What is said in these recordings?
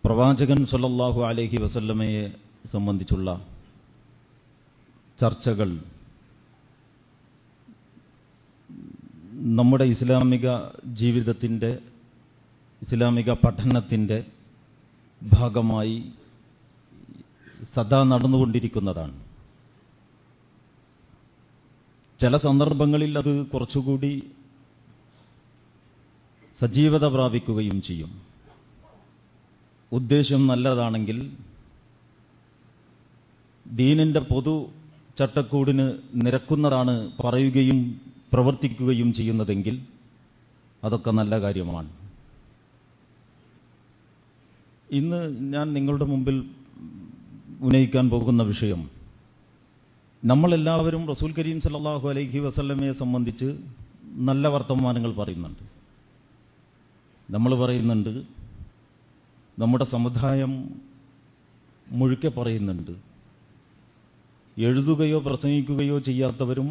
പ്രവാചകൻ സല്ലല്ലാഹു അലൈഹി വസല്ലമയെ സംബന്ധിച്ചുള്ള ചർച്ചകൾ നമ്മുടെ ഇസ്ലാമിക ജീവിതത്തിൻ്റെ, ഇസ്ലാമിക പഠനത്തിൻ്റെ ഭാഗമായി സദാ നടന്നുകൊണ്ടിരിക്കുന്നതാണ്. ചില സന്ദർഭങ്ങളിൽ അത് കുറച്ചുകൂടി സജീവത പ്രാപിക്കുകയും ചെയ്യും. ഉദ്ദേശ്യം നല്ലതാണെങ്കിൽ, ദീനിൻ്റെ പൊതു ചട്ടക്കൂടിന് നിരക്കുന്നതാണ് പറയുകയും പ്രവർത്തിക്കുകയും ചെയ്യുന്നതെങ്കിൽ അതൊക്കെ നല്ല കാര്യമാണ്. ഇന്ന് ഞാൻ നിങ്ങളുടെ മുമ്പിൽ ഉന്നയിക്കാൻ പോകുന്ന വിഷയം, നമ്മളെല്ലാവരും റസൂൽ കരീം സല്ലല്ലാഹു അലൈഹി വസല്ലമയെ സംബന്ധിച്ച് നല്ല വർത്തമാനങ്ങൾ പറയുന്നുണ്ട്. നമ്മൾ പറയുന്നുണ്ട്, നമ്മുടെ സമുദായം മുഴുക്കെ പറയുന്നുണ്ട്. എഴുതുകയോ പ്രസംഗിക്കുകയോ ചെയ്യാത്തവരും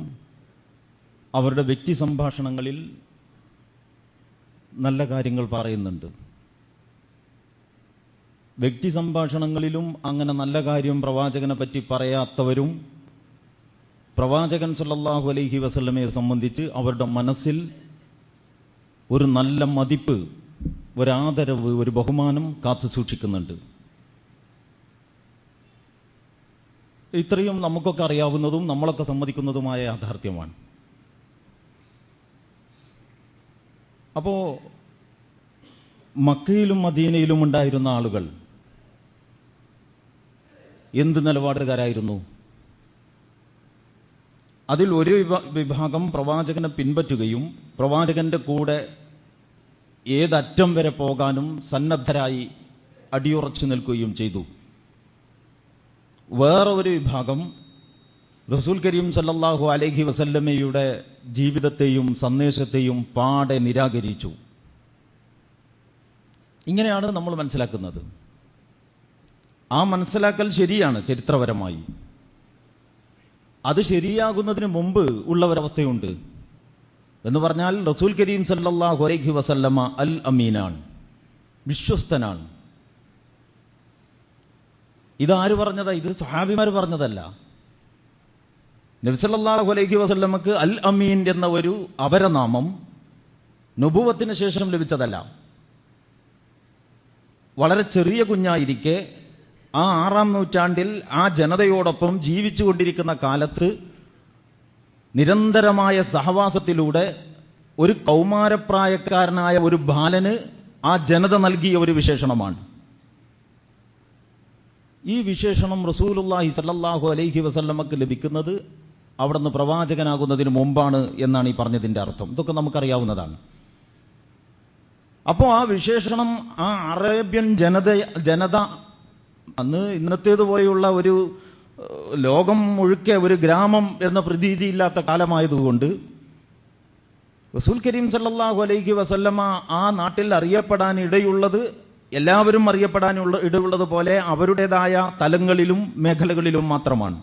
അവരുടെ വ്യക്തി സംഭാഷണങ്ങളിൽ നല്ല കാര്യങ്ങൾ പറയുന്നുണ്ട്. വ്യക്തി സംഭാഷണങ്ങളിലും അങ്ങനെ നല്ല കാര്യം പ്രവാചകനെ പറ്റി പറയാത്തവരും പ്രവാചകൻ സല്ലല്ലാഹു അലൈഹി വസല്ലമയെ സംബന്ധിച്ച് അവരുടെ മനസ്സിൽ ഒരു നല്ല മതിപ്പ്, ഒരാദരവ്, ഒരു ബഹുമാനം കാത്തു സൂക്ഷിക്കുന്നുണ്ട്. ഇത്രയും നമുക്കൊക്കെ അറിയാവുന്നതും നമ്മളൊക്കെ സമ്മതിക്കുന്നതുമായ യാഥാർത്ഥ്യമാണ്. അപ്പോൾ മക്കയിലും മദീനയിലും ഉണ്ടായിരുന്ന ആളുകൾ എന്ത് നിലപാടുകാരായിരുന്നു? അതിൽ ഒരു വിഭാഗം പ്രവാചകനെ പിൻപറ്റുകയും പ്രവാചകന്റെ കൂടെ ഏതറ്റം വരെ പോകാനും സന്നദ്ധരായി അടിയുറച്ചു നിൽക്കുകയും ചെയ്തു. വേറെ ഒരു വിഭാഗം റസൂൽ കരീം സല്ലല്ലാഹു അലൈഹി വസല്ലമയുടെ ജീവിതത്തെയും സന്ദേശത്തെയും പാടെ നിരാകരിച്ചു. ഇങ്ങനെയാണ് നമ്മൾ മനസ്സിലാക്കുന്നത്. ആ മനസ്സിലാക്കൽ ശരിയാണ് ചരിത്രപരമായി. അത് ശരിയാകുന്നതിന് മുമ്പ് ഉള്ള ഒരവസ്ഥയുണ്ട്. എന്ന് പറഞ്ഞാൽ റസൂൽ കരീം സല്ലല്ലാഹു അലൈഹി വസല്ലമ അൽ അമീനാണ്, വിശ്വസ്തനാണ്. ഇതാര് പറഞ്ഞതാ? ഇത് സ്വഹാബിമാർ പറഞ്ഞതല്ല. നബി സല്ലല്ലാഹു അലൈഹി വസല്ലമക്ക് അൽ അമീൻ എന്ന ഒരു അപരനാമം നുബുവത്തിന് ശേഷം ലഭിച്ചതല്ല. വളരെ ചെറിയ കുഞ്ഞായിരിക്കെ ആ 6-ാം നൂറ്റാണ്ടിൽ ആ ജനതയോടൊപ്പം ജീവിച്ചുകൊണ്ടിരിക്കുന്ന കാലത്ത് നിരന്തരമായ സഹവാസത്തിലൂടെ ഒരു കൗമാരപ്രായക്കാരനായ ഒരു ബാലന് ആ ജനത നൽകിയ ഒരു വിശേഷണമാണ്. ഈ വിശേഷണം റസൂലുള്ളാഹി സ്വല്ലല്ലാഹു അലൈഹി വസല്ലമക്ക് ലഭിക്കുന്നത് അവിടുന്ന് പ്രവാചകനാകുന്നതിന് മുമ്പാണ് എന്നാണ് ഈ പറഞ്ഞതിൻ്റെ അർത്ഥം. ഇതൊക്കെ നമുക്കറിയാവുന്നതാണ്. അപ്പോൾ ആ വിശേഷണം ആ അറേബ്യൻ ജനത അന്ന് ഇന്നത്തേതുപോലെയുള്ള ഒരു ലോകം മുഴുക്കെ ഒരു ഗ്രാമം എന്ന പ്രതീതിയില്ലാത്ത കാലമായതുകൊണ്ട് റസൂൽ കരീം സല്ലല്ലാഹു അലൈഹി വസല്ലമ ആ നാട്ടിൽ അറിയപ്പെടാൻ ഇടയുള്ളത്, എല്ലാവരും അറിയപ്പെടാനുള്ള ഇടയുള്ളത് പോലെ അവരുടേതായ തലങ്ങളിലും മേഖലകളിലും മാത്രമാണ്.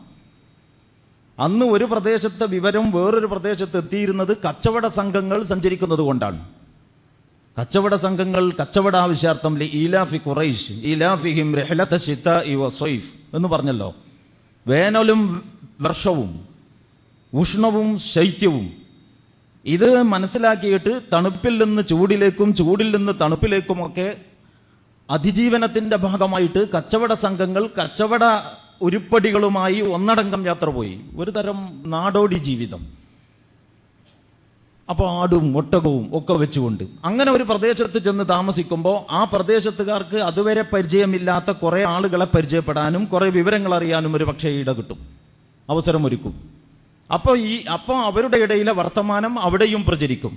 അന്ന് ഒരു പ്രദേശത്തെ വിവരം വേറൊരു പ്രദേശത്ത് എത്തിയിരുന്നത് കച്ചവട സംഘങ്ങൾ സഞ്ചരിക്കുന്നത് കൊണ്ടാണ്. കച്ചവട സംഘങ്ങൾ കച്ചവട ആവശ്യാർത്ഥം ഈലാഫി ഖുറൈശ് ഈലാഫിഹിം റിഹ്ലത ശിതാഇ വസൈഫ് എന്ന് പറഞ്ഞല്ലോ. വേനലും വർഷവും ഉഷ്ണവും ശൈത്യവും ഇത് മനസ്സിലാക്കിയിട്ട് തണുപ്പിൽ നിന്ന് ചൂടിലേക്കും ചൂടിൽ നിന്ന് തണുപ്പിലേക്കുമൊക്കെ അതിജീവനത്തിന്റെ ഭാഗമായിട്ട് കച്ചവട സംഘങ്ങൾ കച്ചവട ഉരുപ്പടികളുമായി ഒന്നടങ്കം യാത്ര പോയി. ഒരു തരം നാടോടി ജീവിതം. അപ്പോൾ ആടും ഒട്ടകവും ഒക്കെ വെച്ചുകൊണ്ട് അങ്ങനെ ഒരു പ്രദേശത്ത് ചെന്ന് താമസിക്കുമ്പോൾ ആ പ്രദേശത്തുകാർക്ക് അതുവരെ പരിചയമില്ലാത്ത കുറേ ആളുകളെ പരിചയപ്പെടാനും കുറേ വിവരങ്ങൾ അറിയാനും ഒരു പക്ഷേ ഇട കിട്ടും, അവസരമൊരുക്കും. അപ്പോൾ അവരുടെ ഇടയിലെ വർത്തമാനം അവിടെയും പ്രചരിക്കും.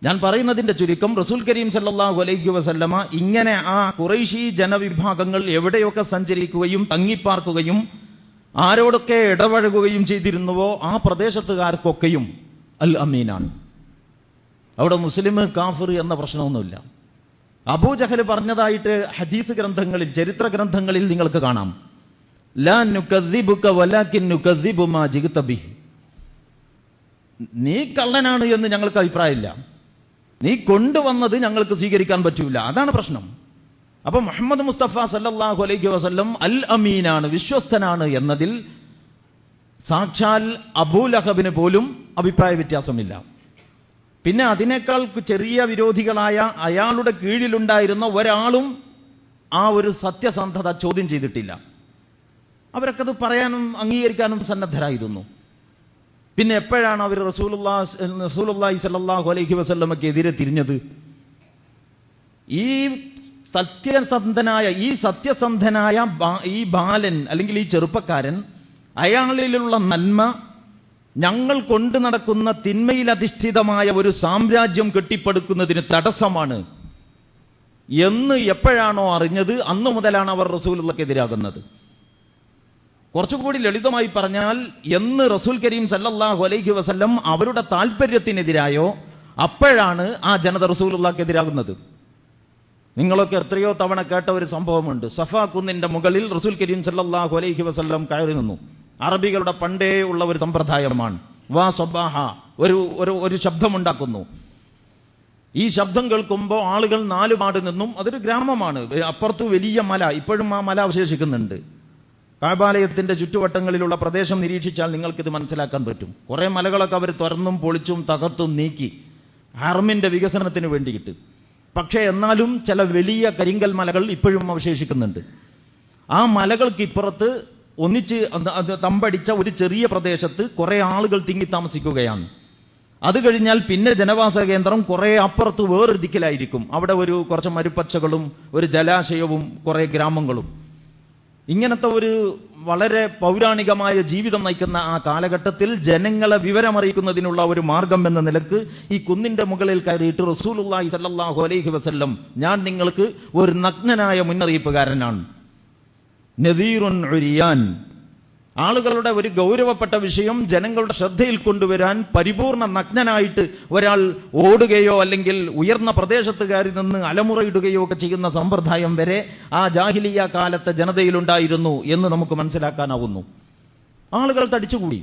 ഞാൻ പറയുന്നതിൻ്റെ ചുരുക്കം, റസൂൽ കരീം സല്ലല്ലാഹു അലൈഹി വസല്ലമ ഇങ്ങനെ ആ ഖുറൈശി ജനവിഭാഗങ്ങൾ എവിടെയൊക്കെ സഞ്ചരിക്കുകയും തങ്ങിപ്പാർക്കുകയും ആരോടൊക്കെ ഇടപഴകുകയും ചെയ്തിരുന്നുവോ ആ പ്രദേശത്തുകാർക്കൊക്കെയും അൽ അമീനാണ്. അവിടെ മുസ്ലിം കാഫിർ എന്ന പ്രശ്നമൊന്നുമില്ല. അബൂജഹൽ പറഞ്ഞതായിട്ട് ഹദീസ് ഗ്രന്ഥങ്ങളിൽ, ചരിത്ര ഗ്രന്ഥങ്ങളിൽ നിങ്ങൾക്ക് കാണാം. ലാ നുകദ്ദിബുക വലാകിൻ നുകദ്ദിബു മാ ജിഗ്ത ബിഹി. നീ കള്ളനാണ് എന്ന് ഞങ്ങൾക്ക് അഭിപ്രായമില്ല, നീ കൊണ്ടുവന്നത് ഞങ്ങൾക്ക് സ്വീകരിക്കാൻ പറ്റൂല. അതാണ് പ്രശ്നം. അപ്പൊ മുഹമ്മദ് മുസ്തഫ സല്ലല്ലാഹു അലൈഹി വസല്ലം അൽ അമീനാണ്, വിശ്വസ്തനാണ് എന്നതിൽ സാക്ഷാൽ അബൂലഹബിന് പോലും അഭിപ്രായ വ്യത്യാസമില്ല. പിന്നെ അതിനേക്കാൾ ചെറിയ വിരോധികളായ അയാളുടെ കീഴിലുണ്ടായിരുന്ന ഒരാളും ആ ഒരു സത്യസന്ധത ചോദ്യം ചെയ്തിട്ടില്ല. അവരൊക്കെ അത് പറയാനും അംഗീകരിക്കാനും സന്നദ്ധരായിരുന്നു. പിന്നെ എപ്പോഴാണ് അവർ റസൂലുള്ളാഹി സ്വല്ലല്ലാഹു അലൈഹി വസല്ലമയ്ക്ക് എതിരെ തിരിഞ്ഞത്? ഈ സത്യസന്ധനായ ഈ ബാലൻ അല്ലെങ്കിൽ ഈ ചെറുപ്പക്കാരൻ, അയാളിലുള്ള നന്മ ഞങ്ങൾ കൊണ്ടു നടക്കുന്ന തിന്മയിലധിഷ്ഠിതമായ ഒരു സാമ്രാജ്യം കെട്ടിപ്പടുക്കുന്നതിന് തടസ്സമാണ് എന്ന് എപ്പോഴാണോ അറിഞ്ഞത്, അന്നു മുതലാണ് അവർ റസൂലുള്ളാഹിക്കെതിരാകുന്നത്. കുറച്ചുകൂടി ലളിതമായി പറഞ്ഞാൽ, എന്ന് റസൂൽ കരീം സല്ലല്ലാഹു അലൈഹി വസല്ലം അവരുടെ താല്പര്യത്തിനെതിരായോ അപ്പോഴാണ് ആ ജനത റസൂലുള്ളാഹിക്കെതിരാകുന്നത്. നിങ്ങളൊക്കെ എത്രയോ തവണ കേട്ട ഒരു സംഭവമുണ്ട്. സഫാ കുന്നിന്റെ മുകളിൽ റസൂൽ കരീം സല്ലല്ലാഹു അലൈഹി വസല്ലം കയറി നിന്നു. അറബികളുടെ പണ്ടേ ഉള്ള ഒരു സമ്പ്രദായമാണ്. വാ സ്വബാഹ, ഒരു ശബ്ദമുണ്ടാക്കുന്നു. ഈ ശബ്ദം കേൾക്കുമ്പോൾ ആളുകൾ നാലുപാട് നിന്നും, അതൊരു ഗ്രാമമാണ്, അപ്പുറത്ത് വലിയ മല, ഇപ്പോഴും ആ മല അവശേഷിക്കുന്നുണ്ട്. കഅബാലയത്തിന്റെ ചുറ്റുവട്ടങ്ങളിലുള്ള പ്രദേശം നിരീക്ഷിച്ചാൽ നിങ്ങൾക്കിത് മനസ്സിലാക്കാൻ പറ്റും. കുറെ മലകളൊക്കെ അവർ തുറന്നും പൊളിച്ചും തകർത്തും നീക്കി ഹറമിന്റെ വികസനത്തിന് വേണ്ടിയിട്ട്. പക്ഷേ എന്നാലും ചില വലിയ കരിങ്കൽ മലകൾ ഇപ്പോഴും അവശേഷിക്കുന്നുണ്ട്. ആ മലകൾക്ക് ഇപ്പുറത്ത് ഒന്നിച്ച് തമ്പടിച്ച ഒരു ചെറിയ പ്രദേശത്ത് കുറെ ആളുകൾ തിങ്ങി താമസിക്കുകയാണ്. അത് കഴിഞ്ഞാൽ പിന്നെ ജനവാസ കേന്ദ്രം കുറെ അപ്പുറത്ത് വേറൊരു ദിക്കിലായിരിക്കും. അവിടെ കുറച്ച് മരുപ്പച്ചകളും ഒരു ജലാശയവും കുറെ ഗ്രാമങ്ങളും. ഇങ്ങനത്തെ ഒരു വളരെ പൗരാണികമായ ജീവിതം നയിക്കുന്ന ആ കാലഘട്ടത്തിൽ ജനങ്ങളെ വിവരമറിയിക്കുന്നതിനുള്ള ഒരു മാർഗം എന്ന നിലക്ക് ഈ കുന്നിന്റെ മുകളിൽ കയറിയിട്ട് റസൂലുള്ളാഹി സ്വല്ലല്ലാഹു അലൈഹി വസല്ലം, ഞാൻ നിങ്ങൾക്ക് ഒരു നഗ്നനായ മുന്നറിയിപ്പുകാരനാണ്, നദീറുൻ ഉരിയാൻ. ആളുകളുടെ ഒരു ഗൗരവപ്പെട്ട വിഷയം ജനങ്ങളുടെ ശ്രദ്ധയിൽ കൊണ്ടുവരാൻ പരിപൂർണ നഗ്നനായിട്ട് ഒരാൾ ഓടുകയോ അല്ലെങ്കിൽ ഉയർന്ന പ്രദേശത്ത് കയറി നിന്ന് അലമുറയിടുകയോ ഒക്കെ ചെയ്യുന്ന സമ്പ്രദായം വരെ ആ ജാഹിലിയ കാലത്തെ ജനതയിലുണ്ടായിരുന്നു എന്ന് നമുക്ക് മനസ്സിലാക്കാനാവുന്നു. ആളുകൾ തടിച്ചുകൂടി.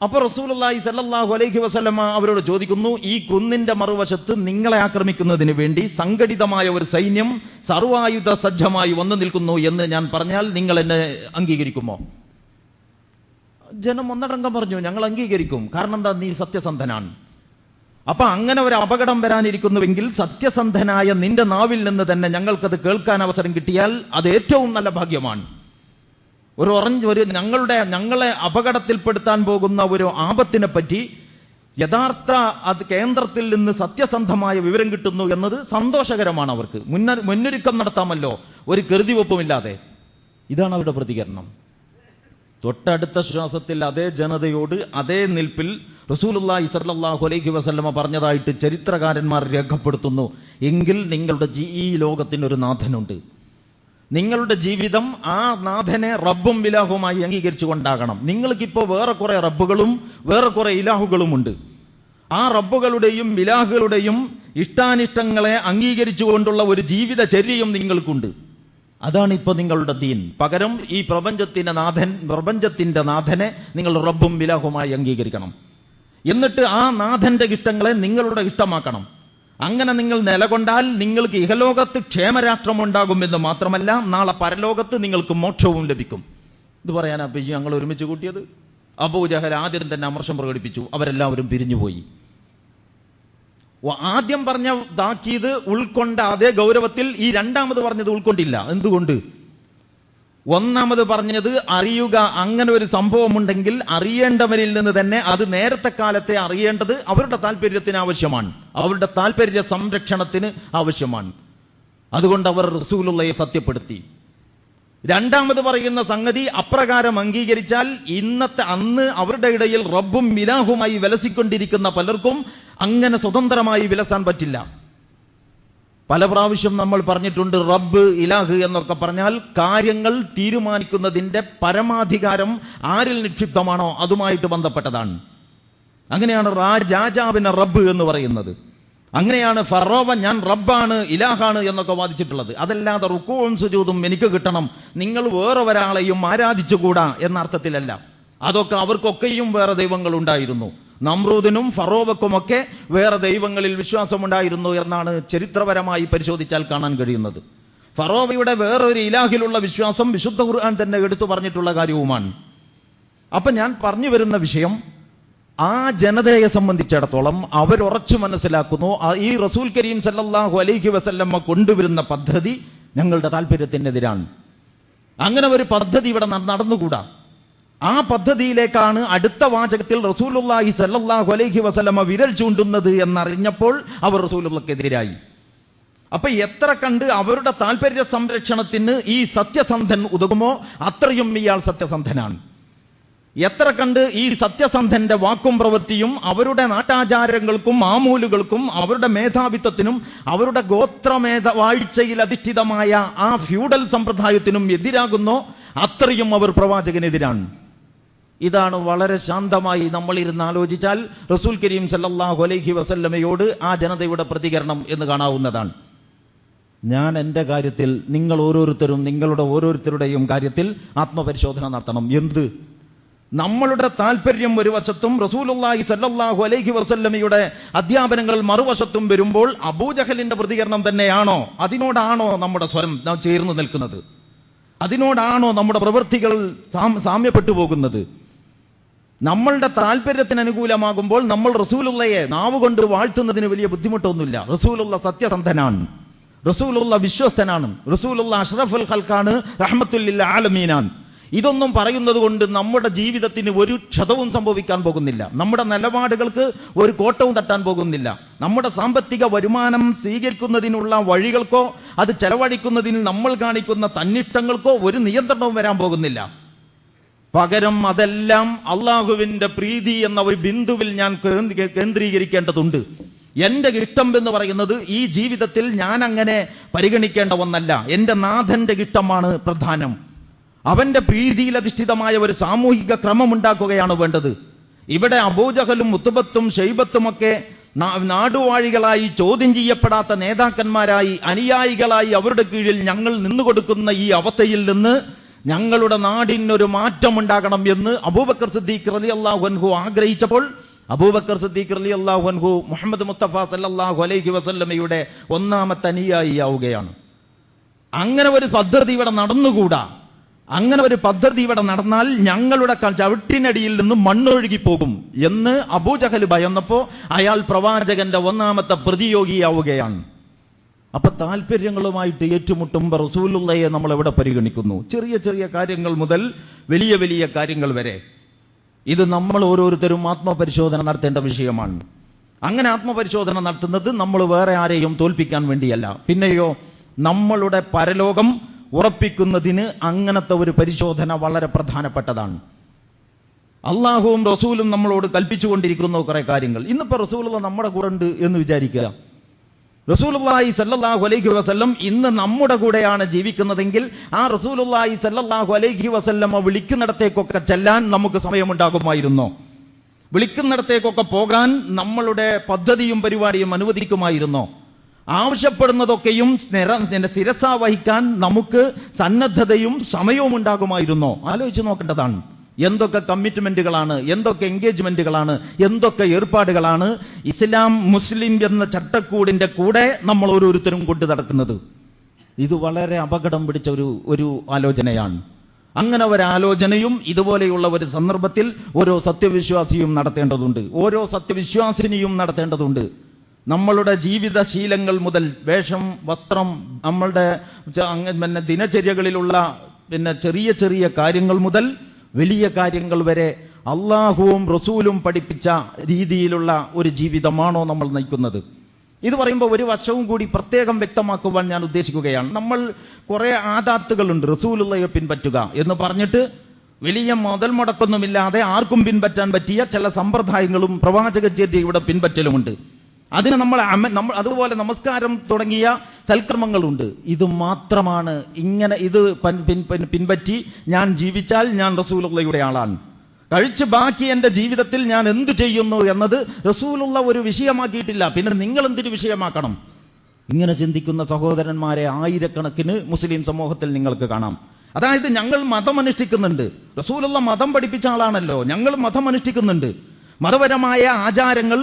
അപ്പോൾ റസൂലുള്ളാഹി സ്വല്ലല്ലാഹു അലൈഹി വസല്ലമ അവരോട് ചോദിക്കുന്നു, ഈ കുന്നിന്റെ മറുവശത്ത് നിങ്ങളെ ആക്രമിക്കുന്നതിന് വേണ്ടി സംഘടിതമായ ഒരു സൈന്യം സർവായുധ സജ്ജമായി വന്നു നിൽക്കുന്നു എന്ന് ഞാൻ പറഞ്ഞാൽ നിങ്ങൾ എന്നെ അംഗീകരിക്കുമോ? ജനം ഒന്നടങ്കം പറഞ്ഞു, ഞങ്ങൾ അംഗീകരിക്കും. കാരണം എന്താ? നീ സത്യസന്ധനാണ്. അപ്പൊ അങ്ങനെ ഒരു അപകടം വരാനിരിക്കുന്നുവെങ്കിൽ സത്യസന്ധനായ നിന്റെ നാവിൽ നിന്ന് തന്നെ ഞങ്ങൾക്കത് കേൾക്കാൻ അവസരം കിട്ടിയാൽ അത് ഏറ്റവും നല്ല ഭാഗ്യമാണ്. ഞങ്ങളെ അപകടത്തിൽപ്പെടുത്താൻ പോകുന്ന ഒരു ആപത്തിനെ പറ്റി യഥാർത്ഥ കേന്ദ്രത്തിൽ നിന്ന് സത്യസന്ധമായ വിവരം കിട്ടുന്നു എന്നത് സന്തോഷകരമാണ്. അവർക്ക് മുന്നൊരുക്കം നടത്താമല്ലോ, ഒരു കരുതിവെപ്പുമില്ലാതെ. ഇതാണ് അവരുടെ പ്രതികരണം. തൊട്ടടുത്ത ശ്വാസത്തിൽ അതേ ജനതയോട് അതേ നിൽപ്പിൽ റസൂലുള്ളാഹി സ്വല്ലല്ലാഹു അലൈഹി വസല്ലമ പറഞ്ഞതായിട്ട് ചരിത്രകാരന്മാർ രേഖപ്പെടുത്തുന്നു. എങ്കിൽ നിങ്ങളുടെ ഈ ലോകത്തിനൊരു നാഥനുണ്ട്. നിങ്ങളുടെ ജീവിതം ആ നാഥനെ റബ്ബും ഇലാഹുമായി അംഗീകരിച്ചുകൊണ്ടാകണം. നിങ്ങൾക്കിപ്പോൾ വേറെ കുറെ റബ്ബുകളും വേറെ കുറെ ഇലാഹുകളുമുണ്ട്. ആ റബ്ബുകളുടെയും ഇലാഹുകളുടെയും ഇഷ്ടാനിഷ്ടങ്ങളെ അംഗീകരിച്ചുകൊണ്ടുള്ള ഒരു ജീവിതചര്യയും നിങ്ങൾക്കുണ്ട്. അതാണ് ഇപ്പോൾ നിങ്ങളുടെ ദീൻ. പകരം ഈ പ്രപഞ്ചത്തിന്റെ നാഥനെ നിങ്ങൾ റബ്ബും ഇലാഹുമായി അംഗീകരിക്കണം. എന്നിട്ട് ആ നാഥന്റെ ഇഷ്ടങ്ങളെ നിങ്ങളുടെ ഇഷ്ടമാക്കണം. അങ്ങനെ നിങ്ങൾ നിലകൊണ്ടാൽ നിങ്ങൾക്ക് ഇഹലോകത്ത് ക്ഷേമരാഷ്ട്രമുണ്ടാകുമെന്ന് മാത്രമല്ല, നാളെ പരലോകത്ത് നിങ്ങൾക്ക് മോക്ഷവും ലഭിക്കും. ഇത് പറയാനാ ഞങ്ങൾ ഒരുമിച്ച് കൂട്ടിയത്. അബൂജഹൽ ആദ്യം തന്നെ അമർഷം പ്രകടിപ്പിച്ചു. അവരെല്ലാവരും പിരിഞ്ഞുപോയി. ആദ്യം പറഞ്ഞ താക്കീത് ഉൾക്കൊണ്ട അതേ ഗൗരവത്തിൽ ഈ രണ്ടാമത് പറഞ്ഞത് ഉൾക്കൊണ്ടില്ല. എന്തുകൊണ്ട്? ഒന്നാമത് പറഞ്ഞത് അറിയുക, അങ്ങനെ ഒരു സംഭവമുണ്ടെങ്കിൽ അറിയേണ്ടവരിൽ നിന്ന് തന്നെ അത് നേരത്തെ കാലത്തെ അറിയേണ്ടത് അവരുടെ താല്പര്യത്തിന് ആവശ്യമാണ്, അവരുടെ താല്പര്യ സംരക്ഷണത്തിന് ആവശ്യമാണ്. അതുകൊണ്ട് അവർ റസൂലുള്ളാഹിയെ സത്യപ്പെടുത്തി. രണ്ടാമത് പറയുന്ന സംഗതി അപ്രകാരം അംഗീകരിച്ചാൽ അന്ന് അവരുടെ ഇടയിൽ റബ്ബും ഇലാഹുമായി വിലസിക്കൊണ്ടിരിക്കുന്ന പലർക്കും അങ്ങനെ സ്വതന്ത്രമായി വിലസാൻ പറ്റില്ല. പല പ്രാവശ്യം നമ്മൾ പറഞ്ഞിട്ടുണ്ട്, റബ്ബ് ഇലാഹ് എന്നൊക്കെ പറഞ്ഞാൽ കാര്യങ്ങൾ തീരുമാനിക്കുന്നതിന്റെ പരമാധികാരം ആരിൽ നിക്ഷിപ്തമാണോ അതുമായിട്ട് ബന്ധപ്പെട്ടതാണ്. അങ്ങനെയാണ് രാജാവിനെ റബ്ബ് എന്ന് പറയുന്നത്. അങ്ങനെയാണ് ഫറോവ ഞാൻ റബ്ബാണ് ഇലാഹാണ് എന്നൊക്കെ വാദിച്ചിട്ടുള്ളത്. അതല്ലാതെ റുക്കൂഉം സുജൂദും എനിക്ക് കിട്ടണം, നിങ്ങൾ വേറെ ഒരാളെയും ആരാധിച്ചുകൂടാ എന്ന അർത്ഥത്തിലല്ല. അതൊക്കെ അവർക്കൊക്കെയും വേറെ ദൈവങ്ങൾ ഉണ്ടായിരുന്നു. നമ്രൂദിനും ഫറോവക്കുമൊക്കെ വേറെ ദൈവങ്ങളിൽ വിശ്വാസമുണ്ടായിരുന്നു എന്നാണ് ചരിത്രപരമായി പരിശോധിച്ചാൽ കാണാൻ കഴിയുന്നത്. ഫറോവയുടെ വേറൊരു ഇലാഹിലുള്ള വിശ്വാസം വിശുദ്ധ ഖുർആൻ തന്നെ എടുത്തു പറഞ്ഞിട്ടുള്ള കാര്യവുമാണ്. അപ്പം ഞാൻ പറഞ്ഞു വരുന്ന വിഷയം, ആ ജനതയെ സംബന്ധിച്ചിടത്തോളം അവരുറച്ചു മനസ്സിലാക്കുന്നു, ഈ റസൂൽ കരീം സല്ലല്ലാഹു അലൈഹി വസല്ലമ കൊണ്ടുവരുന്ന പദ്ധതി ഞങ്ങളുടെ താല്പര്യത്തിനെതിരാണ്. അങ്ങനെ ഒരു പദ്ധതി ഇവിടെ നടന്നുകൂടാ. ആ പദ്ധതിയിലേക്കാണ് അടുത്ത വാചകത്തിൽ റസൂലുള്ളാഹി സല്ലല്ലാഹു അലൈഹി വസല്ലമ വിരൽ ചൂണ്ടുന്നത് എന്നറിഞ്ഞപ്പോൾ അവർ റസൂലുള്ളാഹിക്കെതിരായി. അപ്പൊ എത്ര കണ്ട് അവരുടെ താല്പര്യ സംരക്ഷണത്തിന് ഈ സത്യസന്ധൻ ഉതകുമോ അത്രയും ഇയാൾ സത്യസന്ധനാണ്. എത്ര കണ്ട് ഈ സത്യസന്ധന്റെ വാക്കും പ്രവൃത്തിയും അവരുടെ നാട്ടാചാരങ്ങൾക്കും മാമൂലുകൾക്കും അവരുടെ മേധാവിത്വത്തിനും അവരുടെ ഗോത്രമേധാവാഴ്ചയിൽ അധിഷ്ഠിതമായ ആ ഫ്യൂഡൽ സമ്പ്രദായത്തിനും എതിരാകുന്നോ അത്രയും അവർ പ്രവാചകനെതിരാണ്. ഇതാണ് വളരെ ശാന്തമായി നമ്മളിരുന്ന് ആലോചിച്ചാൽ റസൂൽ കരീം സല്ലല്ലാഹു അലൈഹി വസല്ലമയോട് ആ ജനതയുടെ പ്രതികരണം എന്ന് കാണാവുന്നതാണ്. ഞാൻ എൻ്റെ കാര്യത്തിൽ, നിങ്ങൾ ഓരോരുത്തരും നിങ്ങളുടെ ഓരോരുത്തരുടെയും കാര്യത്തിൽ ആത്മപരിശോധന നടത്തണം. എന്ത്? നമ്മളുടെ താല്പര്യം ഒരു വശത്തും റസൂലുള്ളാഹി സല്ലല്ലാഹു അലൈഹി വസല്ലമയുടെ അധ്യാപനങ്ങൾ മറുവശത്തും വരുമ്പോൾ അബൂജഹലിന്റെ പ്രതികരണം തന്നെയാണോ, അതിനോടാണോ നമ്മുടെ സ്വരം ചേർന്ന് നിൽക്കുന്നത്? അതിനോടാണോ നമ്മുടെ പ്രവൃത്തികൾ സാമ്യപ്പെട്ടു പോകുന്നത്? നമ്മളുടെ താല്പര്യത്തിന് അനുകൂലമാകുമ്പോൾ നമ്മൾ റസൂലുള്ളയെ നാവുകൊണ്ട് വാഴ്ത്തുന്നതിന് വലിയ ബുദ്ധിമുട്ടൊന്നുമില്ല. റസൂലുള്ള സത്യസന്ധനാണ്, റസൂലുള്ള വിശ്വസ്തനാണ്, റസൂലുള്ള അഷ്റഫുൽ ഖൽഖാണ്, റഹ്മത്തുൽ ലിൽ ആലമീനാണ്. ഇതൊന്നും പറയുന്നത് കൊണ്ട് നമ്മുടെ ജീവിതത്തിന് ഒരു ക്ഷതവും സംഭവിക്കാൻ പോകുന്നില്ല. നമ്മുടെ നിലപാടുകൾക്ക് ഒരു കോട്ടവും തട്ടാൻ പോകുന്നില്ല. നമ്മുടെ സാമ്പത്തിക വരുമാനം സ്വീകരിക്കുന്നതിനുള്ള വഴികൾക്കോ അത് ചെലവഴിക്കുന്നതിന് നമ്മൾ കാണിക്കുന്ന തന്നിഷ്ടങ്ങൾക്കോ ഒരു നിയന്ത്രണവും വരാൻ പോകുന്നില്ല. പകരം അതെല്ലാം അള്ളാഹുവിന്റെ പ്രീതി എന്ന ഒരു ബിന്ദുവിൽ ഞാൻ കേന്ദ്രീകരിക്കേണ്ടതുണ്ട്. എൻ്റെ ഇഷ്ടം എന്ന് പറയുന്നത് ഈ ജീവിതത്തിൽ ഞാൻ അങ്ങനെ പരിഗണിക്കേണ്ട ഒന്നല്ല. എൻ്റെ നാഥന്റെ ഇഷ്ടമാണ് പ്രധാനം. അവന്റെ പ്രീതിയിൽ അധിഷ്ഠിതമായ ഒരു സാമൂഹിക ക്രമം ഉണ്ടാക്കുകയാണ് വേണ്ടത്. ഇവിടെ അബൂജഹലും ഉത്ബത്തും ഷൈബത്തുമൊക്കെ നാടുവാഴികളായി, ചോദ്യം ചെയ്യപ്പെടാത്ത നേതാക്കന്മാരായി, അനുയായികളായി അവരുടെ കീഴിൽ ഞങ്ങൾ നിന്നുകൊടുക്കുന്ന ഈ അവസ്ഥയിൽ നിന്ന് ഞങ്ങളുടെ നാടിനൊരു മാറ്റം ഉണ്ടാകണം എന്ന് അബൂബക്കർ സിദ്ദീഖ് റളിയല്ലാഹു അൻഹു ആഗ്രഹിച്ചപ്പോൾ അബൂബക്കർ സിദ്ദീഖ് റളിയല്ലാഹു അൻഹു മുഹമ്മദ് മുസ്തഫ സല്ലല്ലാഹു അലൈഹി വസല്ലമയുടെ ഒന്നാമത്തെ അനുയായി ആവുകയാണ്. അങ്ങനെ ഒരു പദ്ധതി ഇവിടെ നടന്നുകൂടാ. അങ്ങനെ ഒരു പദ്ധതി ഇവിടെ നടന്നാൽ ഞങ്ങളുടെ ചവിട്ടിനടിയിൽ നിന്ന് മണ്ണൊഴുകി പോകും എന്ന് അബൂജഹൽ ഭയന്നപ്പോൾ അയാൾ പ്രവാചകന്റെ ഒന്നാമത്തെ പ്രതിയോഗിയാവുകയാണ്. അപ്പൊ താല്പര്യങ്ങളുമായിട്ട് ഏറ്റുമുട്ടുമ്പോൾ റസൂലുള്ളയെ നമ്മൾ എവിടെ പരിഗണിക്കുന്നു? ചെറിയ ചെറിയ കാര്യങ്ങൾ മുതൽ വലിയ വലിയ കാര്യങ്ങൾ വരെ ഇത് നമ്മൾ ഓരോരുത്തരും ആത്മപരിശോധന നടത്തേണ്ട വിഷയമാണ്. അങ്ങനെ ആത്മപരിശോധന നടത്തുന്നത് നമ്മൾ വേറെ ആരെയും തോൽപ്പിക്കാൻ വേണ്ടിയല്ല, പിന്നെയോ നമ്മളുടെ പരലോകം ഉറപ്പിക്കുന്നതിന് അങ്ങനത്തെ ഒരു പരിശോധന വളരെ പ്രധാനപ്പെട്ടതാണ്. അള്ളാഹുവും റസൂലും നമ്മളോട് കൽപ്പിച്ചുകൊണ്ടിരിക്കുന്ന കുറെ കാര്യങ്ങൾ. ഇന്നിപ്പോൾ റസൂലുള്ള നമ്മുടെ കൂടെ ഉണ്ട് എന്ന് വിചാരിക്കുക. റസൂലുള്ളാഹി സല്ലല്ലാഹു അലൈഹി വസല്ലം ഇന്ന് നമ്മുടെ കൂടെയാണ് ജീവിക്കുന്നതെങ്കിൽ ആ റസൂലുള്ളാഹി സല്ലല്ലാഹു അലൈഹി വസല്ലം വിളിക്കുന്നിടത്തേക്കൊക്കെ ചെല്ലാൻ നമുക്ക് സമയമുണ്ടാകുമായിരുന്നോ? വിളിക്കുന്നിടത്തേക്കൊക്കെ പോകാൻ നമ്മളുടെ പദ്ധതിയും പരിപാടിയും അനുവദിക്കുമായിരുന്നോ? ആവശ്യപ്പെടുന്നതൊക്കെയും ശിരസാ വഹിക്കാൻ നമുക്ക് സന്നദ്ധതയും സമയവും ഉണ്ടാകുമായിരുന്നോ? ആലോചിച്ച് നോക്കേണ്ടതാണ്. എന്തൊക്കെ കമ്മിറ്റ്മെന്റുകളാണ്, എന്തൊക്കെ എൻഗേജ്മെന്റുകളാണ്, എന്തൊക്കെ ഏർപ്പാടുകളാണ് ഇസ്ലാം മുസ്ലിം എന്ന ചട്ടക്കൂടിന്റെ കൂടെ നമ്മൾ ഓരോരുത്തരും കൊണ്ടു നടക്കുന്നത്. ഇത് വളരെ അപകടം പിടിച്ച ഒരു ആലോചനയാണ്. അങ്ങനെ ഒരു ആലോചനയും ഇതുപോലെയുള്ള ഒരു സന്ദർഭത്തിൽ ഓരോ സത്യവിശ്വാസിയും നടത്തേണ്ടതുണ്ട്, ഓരോ സത്യവിശ്വാസിനിയും നടത്തേണ്ടതുണ്ട്. നമ്മളുടെ ജീവിതശീലങ്ങൾ മുതൽ വേഷം, വസ്ത്രം, നമ്മളുടെ ദിനചര്യകളിലുള്ള ചെറിയ ചെറിയ കാര്യങ്ങൾ മുതൽ വലിയ കാര്യങ്ങൾ വരെ അള്ളാഹുവും റസൂലും പഠിപ്പിച്ച രീതിയിലുള്ള ഒരു ജീവിതമാണോ നമ്മൾ നയിക്കുന്നത്? ഇത് പറയുമ്പോൾ ഒരു വശവും കൂടി പ്രത്യേകം വ്യക്തമാക്കുവാൻ ഞാൻ ഉദ്ദേശിക്കുകയാണ്. നമ്മൾ കുറേ ആദാത്തുകളുണ്ട് റസൂലുള്ളയെ പിൻപറ്റുക എന്ന് പറഞ്ഞിട്ട് വലിയ മുതൽ മുടക്കൊന്നുമില്ലാതെ ആർക്കും പിൻപറ്റാൻ പറ്റിയ ചില സമ്പ്രദായങ്ങളും പ്രവാചകചര്യയുടെ പിൻപറ്റലുമുണ്ട്. അതിന് നമ്മൾ അതുപോലെ നമസ്കാരം തുടങ്ങിയ സൽക്കർമ്മങ്ങളുണ്ട്. ഇത് മാത്രമാണ് ഇങ്ങനെ ഇത് പിൻപറ്റി ഞാൻ ജീവിച്ചാൽ ഞാൻ റസൂലുള്ളയുടെ ആളാണ്. കഴിച്ച് ബാക്കി എൻ്റെ ജീവിതത്തിൽ ഞാൻ എന്ത് ചെയ്യുന്നു എന്നത് റസൂലുള്ള ഒരു വിഷയമാക്കിയിട്ടില്ല. പിന്നെ നിങ്ങൾ എന്തിന് വിഷയമാക്കണം? ഇങ്ങനെ ചിന്തിക്കുന്ന സഹോദരന്മാരെ ആയിരക്കണക്കിന് മുസ്ലിം സമൂഹത്തിൽ നിങ്ങൾക്ക് കാണാം. അതായത് ഞങ്ങൾ മതം അനുഷ്ഠിക്കുന്നുണ്ട്, റസൂലുള്ള മതം പഠിപ്പിച്ച ആളാണല്ലോ, ഞങ്ങൾ മതം അനുഷ്ഠിക്കുന്നുണ്ട്, മതപരമായ ആചാരങ്ങൾ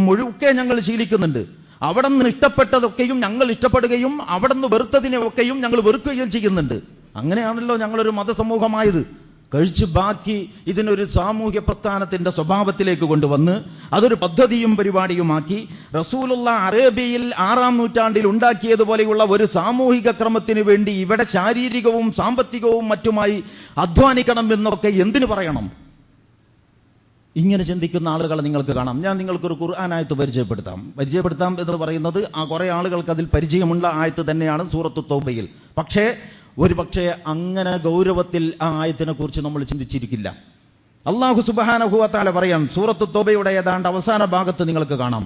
മുഴുക്കെ ഞങ്ങൾ ശീലിക്കുന്നുണ്ട്. അവിടെ നിന്ന് ഇഷ്ടപ്പെട്ടതൊക്കെയും ഞങ്ങൾ ഇഷ്ടപ്പെടുകയും അവിടെ നിന്ന് വെറുത്തതിനെയൊക്കെയും ഞങ്ങൾ വെറുക്കുകയും ചെയ്യുന്നുണ്ട്. അങ്ങനെയാണല്ലോ ഞങ്ങളൊരു മതസമൂഹമായത്. കഴിച്ച് ബാക്കി ഇതിനൊരു സാമൂഹ്യ പ്രസ്ഥാനത്തിന്റെ സ്വഭാവത്തിലേക്ക് കൊണ്ടുവന്ന് അതൊരു പദ്ധതിയും പരിപാടിയുമാക്കി റസൂലുള്ള അറേബ്യയിൽ 6-ാം നൂറ്റാണ്ടിൽ ഉണ്ടാക്കിയതുപോലെയുള്ള ഒരു സാമൂഹിക ക്രമത്തിന് വേണ്ടി ഇവിടെ ശാരീരികവും സാമ്പത്തികവും മറ്റുമായി അധ്വാനിക്കണം എന്നൊക്കെ എന്തിനു പറയണം? ഇങ്ങനെ ചിന്തിക്കുന്ന ആളുകളെ നിങ്ങൾക്ക് കാണാം. ഞാൻ നിങ്ങൾക്കൊരു ഖുർആൻ ആയത്ത് പരിചയപ്പെടുത്താം എന്ന് പറയുന്നത് ആ കുറേ ആളുകൾക്ക് അതിൽ പരിചയമുള്ള ആയത്ത് തന്നെയാണ് സൂറത്തു തൗബയിൽ. പക്ഷേ അങ്ങനെ ഗൗരവത്തിൽ ആ ആയത്തിനെ കുറിച്ച് നമ്മൾ ചിന്തിച്ചിരിക്കില്ല. അല്ലാഹു സുബ്ഹാനഹു വ തആല പറയാൻ സൂറത്തു തൗബയുടെ ഏതാണ്ട് അവസാന ഭാഗത്ത് നിങ്ങൾക്ക് കാണാം,